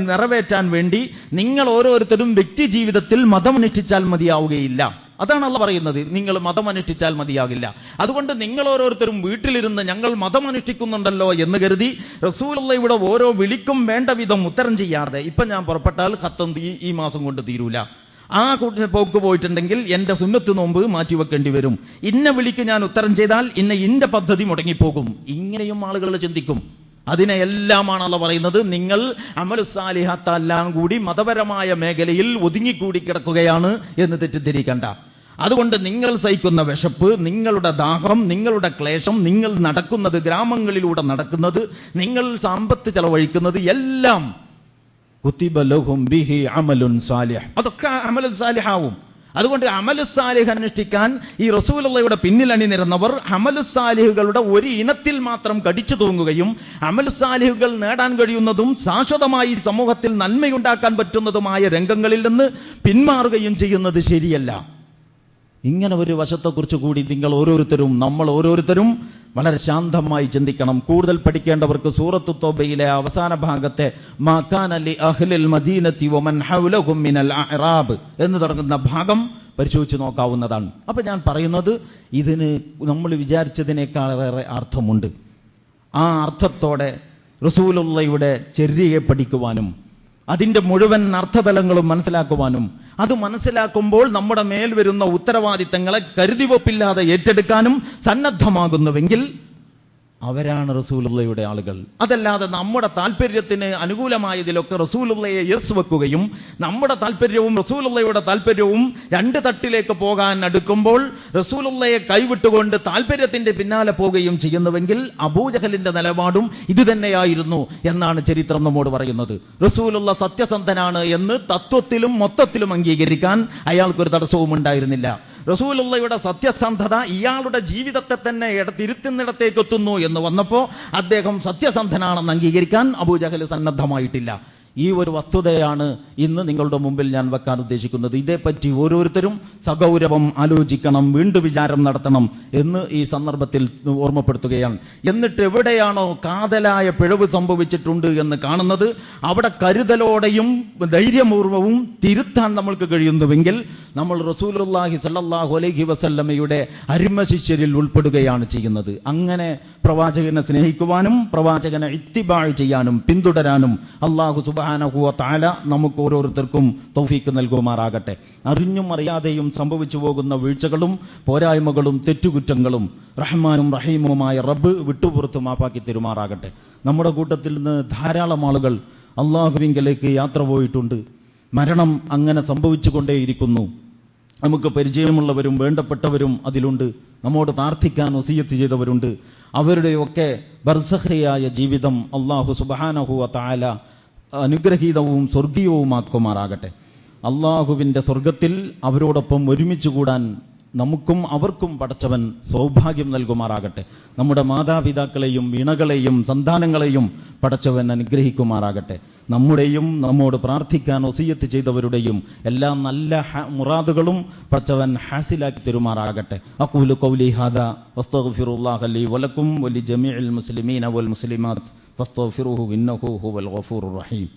നിറവേറ്റാൻ വേണ്ടി നിങ്ങൾ ഓരോരുത്തരും വ്യക്തി ജീവിതത്തിൽ മതമനുഷ്ഠിച്ചാൽ മതിയാവുകയില്ല. അതാണ് അള്ളാഹു പറയുന്നത്, നിങ്ങൾ മതമനുഷ്ഠിച്ചാൽ മതിയാകില്ല. അതുകൊണ്ട് നിങ്ങൾ ഓരോരുത്തരും വീട്ടിലിരുന്ന് ഞങ്ങൾ മതമനുഷ്ഠിക്കുന്നുണ്ടല്ലോ എന്ന് കരുതി റസൂലുള്ളാഹിയുടെ ഓരോ വിളിക്കും വേണ്ട വിധം ഉത്തരം ചെയ്യാതെ ഇപ്പം ഞാൻ പുറപ്പെട്ടാൽ ഖത്തം ഈ മാസം കൊണ്ട് തീരൂല, ആ പോക്ക് പോയിട്ടുണ്ടെങ്കിൽ എൻ്റെ സുന്നത്ത് നോമ്പ് മാറ്റിവെക്കേണ്ടി വരും, ഇന്ന വിളിക്ക് ഞാൻ ഉത്തരം ചെയ്താൽ ഇന്ന പദ്ധതി മുടങ്ങിപ്പോകും, ഇങ്ങനെയും ആളുകൾ ചിന്തിക്കും. അതിനെല്ലാമാണ് അള്ളാഹു പറയുന്നത്, നിങ്ങൾ അമലുസ്സാലിഹത്തെല്ലാം കൂടി മതപരമായ മേഖലയിൽ ഒതുങ്ങിക്കൂടി കിടക്കുകയാണ് എന്ന് തെറ്റിദ്ധരിക്കണ്ട. അതുകൊണ്ട് നിങ്ങൾ സഹിക്കുന്ന വിശപ്പ്, നിങ്ങളുടെ ദാഹം, നിങ്ങളുടെ ക്ലേശം, നിങ്ങൾ നടക്കുന്നത്, ഗ്രാമങ്ങളിലൂടെ നടക്കുന്നത്, നിങ്ങൾ സമ്പത്ത് ചെലവഴിക്കുന്നത് എല്ലാം കുതിബ ലഹും ബിഹി അമലുൻ സാലിഹ്, അതൊക്കെ അമലുൻ സാലിഹാവും. അതുകൊണ്ട് അമലുസ്സാലിഹ് അനുഷ്ഠിക്കാൻ ഈ റസൂലുള്ളാഹിയുടെ പിന്നിൽ അണിനിരന്നവർ അമലുസ്സാലിഹുകളുടെ ഒരു ഇനത്തിൽ മാത്രം കടിച്ചു തൂങ്ങുകയും അമലുസ്സാലിഹുകൾ നേടാൻ കഴിയുന്നതും ശാശ്വതമായി സമൂഹത്തിൽ നന്മയുണ്ടാക്കാൻ പറ്റുന്നതുമായ രംഗങ്ങളിൽ നിന്ന് പിന്മാറുകയും ചെയ്യുന്നത് ശരിയല്ല. ഇങ്ങനെ ഒരു വശത്തെക്കുറിച്ച് കൂടി നമ്മൾ ഓരോരുത്തരും വളരെ ശാന്തമായി ചിന്തിക്കണം. കൂടുതൽ പഠിക്കേണ്ടവർക്ക് സൂറത്തു തൗബയിലെ അവസാന ഭാഗത്തെ മാ കാന ലി അഹ്ലിൽ മദീനത്തി വമൻ ഹൗലഹും മിനൽ അഅറാബ് എന്ന് തുടങ്ങുന്ന ഭാഗം പരിശോധിച്ച് നോക്കാവുന്നതാണ്. അപ്പം ഞാൻ പറയുന്നത്, ഇതിന് നമ്മൾ വിചാരിച്ചതിനേക്കാളേറെ അർത്ഥമുണ്ട്. ആ അർത്ഥത്തോടെ റസൂലുള്ളാഹിയുടെ ചര്യയെ പഠിക്കുവാനും അതിൻ്റെ മുഴുവൻ അർത്ഥതലങ്ങളും മനസ്സിലാക്കുവാനും, അത് മനസ്സിലാക്കുമ്പോൾ നമ്മുടെ മേൽ വരുന്ന ഉത്തരവാദിത്തങ്ങളെ കരുതിവെപ്പില്ലാതെ ഏറ്റെടുക്കാനും സന്നദ്ധമാകുന്നുവെങ്കിൽ അവരാണ് റസൂലുള്ളാഹിയുടെ ആളുകൾ. അതല്ലാതെ നമ്മുടെ താല്പര്യത്തിന് അനുകൂലമായതിലൊക്കെ റസൂലുള്ളാഹിയെ യെസ് വെക്കുകയും നമ്മുടെ താല്പര്യവും റസൂലുള്ളാഹിയുടെ താല്പര്യവും 2 തട്ടിലേക്ക് പോകാൻ അടുക്കുമ്പോൾ റസൂലുള്ളാഹിയെ കൈവിട്ടുകൊണ്ട് താല്പര്യത്തിന്റെ പിന്നാലെ പോവുകയും ചെയ്യുന്നുവെങ്കിൽ അബൂജഹലിന്റെ നിലപാടും ഇത് തന്നെയായിരുന്നു എന്നാണ് ചരിത്രം നമ്മോട് പറയുന്നത്. റസൂലുള്ള സത്യസന്ധനാണ് എന്ന് തത്വത്തിലും മൊത്തത്തിലും അംഗീകരിക്കാൻ അയാൾക്കൊരു തടസ്സവും ഉണ്ടായിരുന്നില്ല. റസൂലുള്ളാഹിയുടെ സത്യസന്ധത ഇയാളുടെ ജീവിതത്തെ തന്നെ തിരുത്തുന്നിടത്തേക്ക് എത്തുന്നു എന്ന് വന്നപ്പോൾ അദ്ദേഹം സത്യസന്ധനാണെന്ന് അംഗീകരിക്കാൻ അബൂജഹൽ സന്നദ്ധമായിട്ടില്ല. ഈ ഒരു വസ്തുതയാണ് ഇന്ന് നിങ്ങളുടെ മുമ്പിൽ ഞാൻ വെക്കാൻ ഉദ്ദേശിക്കുന്നത്. ഇതേപ്പറ്റി ഓരോരുത്തരും സഗൗരവം ആലോചിക്കണം, വീണ്ടും വിചാരം നടത്തണം എന്ന് ഈ സന്ദർഭത്തിൽ ഓർമ്മപ്പെടുത്തുകയാണ്. എന്നിട്ട് എവിടെയാണോ കാതലായ പിഴവ് സംഭവിച്ചിട്ടുണ്ട് എന്ന് കാണുന്നത്, അവിടെ കരുതലോടെയും ധൈര്യപൂർവ്വവും തിരുത്താൻ നമ്മൾക്ക് കഴിയുന്നുവെങ്കിൽ നമ്മൾ റസൂലുള്ളാഹി സ്വല്ലല്ലാഹു അലൈഹി വസല്ലമയുടെ അരിമ ശിഷ്യരിൽ ഉൾപ്പെടുകയാണ് ചെയ്യുന്നത്. അങ്ങനെ പ്രവാചകനെ സ്നേഹിക്കുവാനും പ്രവാചകനെ ഇത്തിബാ ചെയ്യാനും പിന്തുടരാനും അല്ലാഹു സുബ്ഹാനഹു സുബ്ഹാനഹു വ തആല നമുക്ക് ഓരോരുത്തർക്കും തൗഫീക്ക് നൽകുമാറാകട്ടെ. അറിഞ്ഞും അറിയാതെയും സംഭവിച്ചു പോകുന്ന വീഴ്ചകളും പോരായ്മകളും തെറ്റുകുറ്റങ്ങളും റഹ്മാനും റഹീമുമായ റബ്ബ് വിട്ടുപുറത്ത് മാപ്പാക്കി തരുമാറാകട്ടെ. നമ്മുടെ കൂട്ടത്തിൽ നിന്ന് ധാരാളം ആളുകൾ അള്ളാഹുവിങ്കലേക്ക് യാത്ര പോയിട്ടുണ്ട്. മരണം അങ്ങനെ സംഭവിച്ചു കൊണ്ടേയിരിക്കുന്നു. നമുക്ക് പരിചയമുള്ളവരും വേണ്ടപ്പെട്ടവരും അതിലുണ്ട്. നമ്മോട് പ്രാർത്ഥിക്കാൻ വസിയത്ത് ചെയ്തവരുണ്ട്. അവരുടെയൊക്കെ ബർസഖിയായ ജീവിതം അള്ളാഹു സുബ്ഹാനഹു വ തആല അനുഗ്രഹീതവും സ്വർഗീയവുമാക്കുമാറാകട്ടെ. അള്ളാഹുവിൻ്റെ സ്വർഗത്തിൽ അവരോടൊപ്പം ഒരുമിച്ച് കൂടാൻ നമുക്കും അവർക്കും പടച്ചവൻ സൗഭാഗ്യം നൽകുമാറാകട്ടെ. നമ്മുടെ മാതാപിതാക്കളെയും ഇണകളെയും സന്താനങ്ങളെയും പടച്ചവൻ അനുഗ്രഹിക്കുമാറാകട്ടെ. നമ്മുടെയും നമ്മോട് പ്രാർത്ഥിക്കാൻ വസിയത്ത് ചെയ്തവരുടെയും എല്ലാ നല്ല മുറാദുകളും പടച്ചവൻ ഹാസിലാക്കി തരുമാറാകട്ടെ. അഖൂലു ഖൗലി ഹാദാ വസ്തഗ്ഫിറുല്ലാഹ ലി വലക്കും വലി ജമീഇൽ മുസ്ലിമീന വൽ മുസ്ലിമാത്ത് ഫസ്തഗ്ഫിറുഹു ഇന്നഹു ഹുവൽ ഗഫൂറുർ റഹീം.